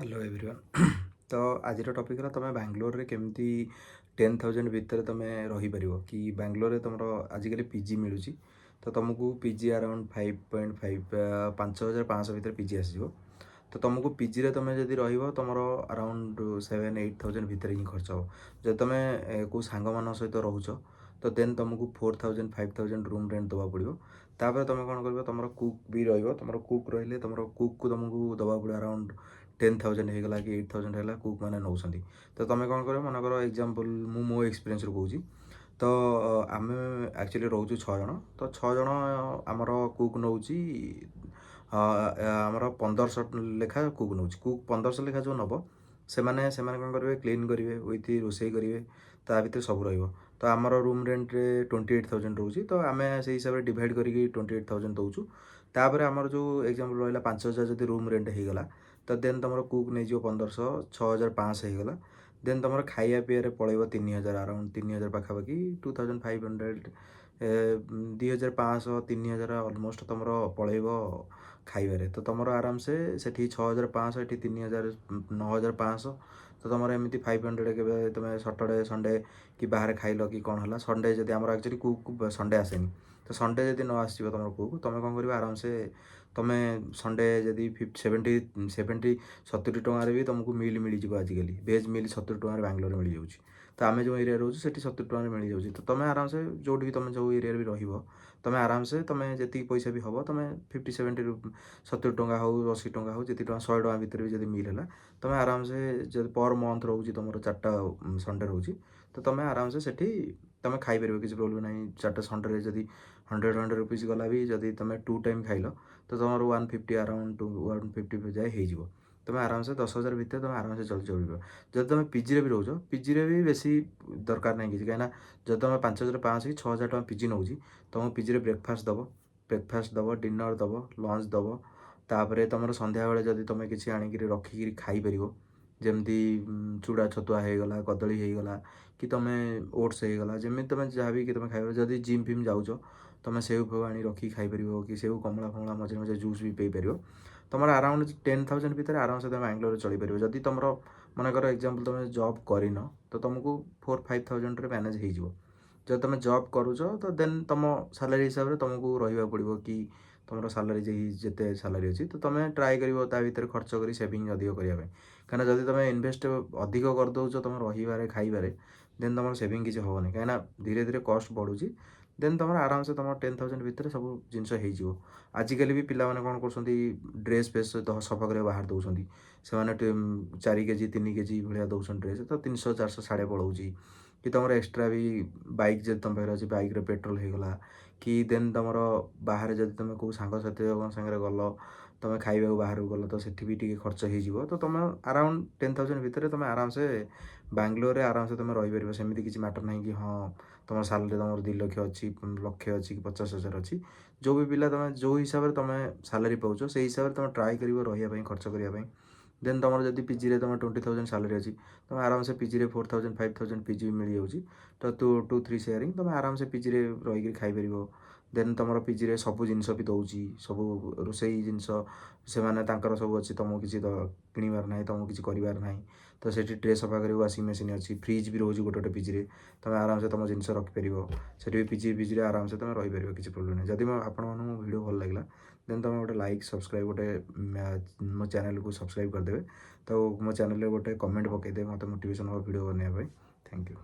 Hello everyone तो आज topic है तुम बांग्लोर रे केमती 10,000 भितर तुम रहीपर कि बांग्लोर तुम आजिकल पीजी मिलूँ तो तुमको पीजी अराउंड 5.5 5,500 भितर पीजी आसो। तो तुमको पीजी रे तुम जदि तुम अराउंड 7-8,000 भितर ही खर्च हो। जब तुम को सांग मान सहित रोच तो देन तुमको 4,000-5,000 रूम रेंट दवा पड़ो। तापर तुम कौन कर तुम कुक भी तुम कुक रही तुम कुक को तुमको दवा पड़ो अराउंड 10,000 होगा कि 8,000 है कुक मैंने नौ। तो तुम कौन कर मनकर एग्जांपल मो एक्सपीरियंस कहूँ तो आम एक्चुअली रोचु 6 जन। तो 6 जन आमर कुक नौ आमर 1500 लेखा कुक नौ। कुक 1500 लेखा जो नब से कौन करेंगे क्लीन करेंगे विथ रोसे करेंगे ता भर सब रही। तो आमर रूम रेंट रे 28,000 रोचे। तो आम से हिसाब से डिवाइड करके 28,000 दौचु। तापर आमर जो एग्जांपल रहा 5,000 जब रूम रेंट होगा तो देन तुम कुक नहीं 1500 6,500 होगा। देन तुम खाया पीए पड़े 3,000 अराउंड 3,000 पाखापाखि 2,500 2,500 3,000 अलमोस्ट तुम पड़े खाइबारे। तो तुम आराम से 6,500 ये 3,000 9,500। तो तुम एमती 500 के तुम सैटरडे संडे कि बाहर खाइल कि कौन है संडे जब आम एक्चुअली कुक संडे आसेनी। तो संडे जब न आस तुम कुक तुम कौन कर आराम से तुम संडे जदि 70 टकर भी तुमको मिल मिल जाए। आजिकल भेज मिल 70 टकर बांग्लोर मिल जाऊँ। तो आम जो एरिया रोचे 70 टकर मिल जाऊँ। तो तुम आराम से जो भी तुम जो एरिया भी रही तुम आराम से तुम जी पैसा भी हम तुम 50-70 70 टका हो 80 टका हो जी 100 टका भितर भी जब मिल है तुम आराम से जब पर मंथ रोचे तुम 4टा संडे रोचे। तो तुम आराम से सेठी तुम खाईपर किसी प्रोब्लेम ना। 4टा संडे जब 100 रुपीज गला भी जब तुम 2 टाइम खाइल तो तुम 150 अराउंड 150 जाए हो। तुम आराम से 10,000 भितर तुम आराम से चल जब तुम पीजी भी रोच पीजी भी बेसी दरकार नहीं कि कहीं जब तुम 5,500 कि 6,000 टका पीजी नौ तुम पीजी ब्रेकफास्ट दब डिनर दब लंच दब। तापर तुम संध्या बेले जब तुम किसी आणिक रखिक खाईपर जमती चूड़ा छतुआ होगला कदली होगला कि तुम ओट्स होगला जमी तुम जहाँ भी तुम खाइब। जदि जिम फिम जाऊच तुम सेव फेव आनी रखी खाईपर कि सेव कमला फमला मझे मझे जूस भी पी पार। तुम अराउंड 10,000 भितर आराम से तुम बांग्लोर चल पार। जदि तुम मनकर एग्जांपल तुम जॉब कर तो तुमको 4-5,000 मैनेज हो। जब तुम जॉब करुच तो देन तुम सालारी हिसाब से तुमको रहा पड़ो कि तुम सालारी जिते सालारी अच्छी तो तुम ट्राए कर भर खर्च कर सेविंग अधिक करने कहीं जब तुम इनभेस्ट अधिक करदे तुम रही खाइबारे देन तुम सेविंग किसी हेनी कहीं धीरे धीरे कस्ट बढ़ुची। देन तुम आराम से तुम 10,000 भितर सब जिनस हो। आजिकल भी पिला कौन कर ड्रेस फेस सफा कर बाहर दौरान से 4 केजी 3 केजी भाया दौरान ड्रेस तो 300-400 साढ़े पलाऊँगी कि तुम एक्सट्रा भी बाइक जब तुम पाखे अच्छे बाइक पेट्रोल होगला कि देन तुम बाहर जब तुम कौ सांगसाथी सागर गल तुम खाइबा बाहर गल तो सेठी भी टी खर्च हो। तो तुम अराउंड 10,000 भितर तुम आराम से बांग्लोर आराम से तुम रहीपर सेमती किसी मैटर ना कि हाँ तुम सालारी तुम 2 लक्ष अच्छी लक्षे अच्छी कि 50,000 अच्छी। जो भी पिला तुम जो हिसाब से तुम सालारी पाच से हिसाब से तुम ट्राए कर रही खर्च करने। देन तुम जब पीजी रे तुम 20,000 सालारी अच्छी तुम आराम से पीजी रे 4,000-5,000 पीजी भी मिल जाऊँगी। तो 2-3 शेयरिंग तुम आराम से पीजी रे रही खाईपर। देन तुम पीजी रे सब जिनस भी दौची सब रोसई जिनस से सब अच्छी तुमको किसी किणवार ना तुमको किसी करार ना। तो से ट्रे सफा कर वाशिंग मशीन अच्छी फ्रिज भी रोज गोटे गोटे पीजी रे तुम आराम से तुम जिनस रखिपर से पीजी आराम से तुम रहीपर किसी प्रोब्लेम नहीं। जब आपण वीडियो भल लगे देन तुम गोटे लाइक सब्सक्राइब गोटे मो चैनल को सब्सक्राइब करदे। तो मो चैनल गोटे कमेंट पकईदे मत मोटिवेशन वीडियो बनवाई। Thank you.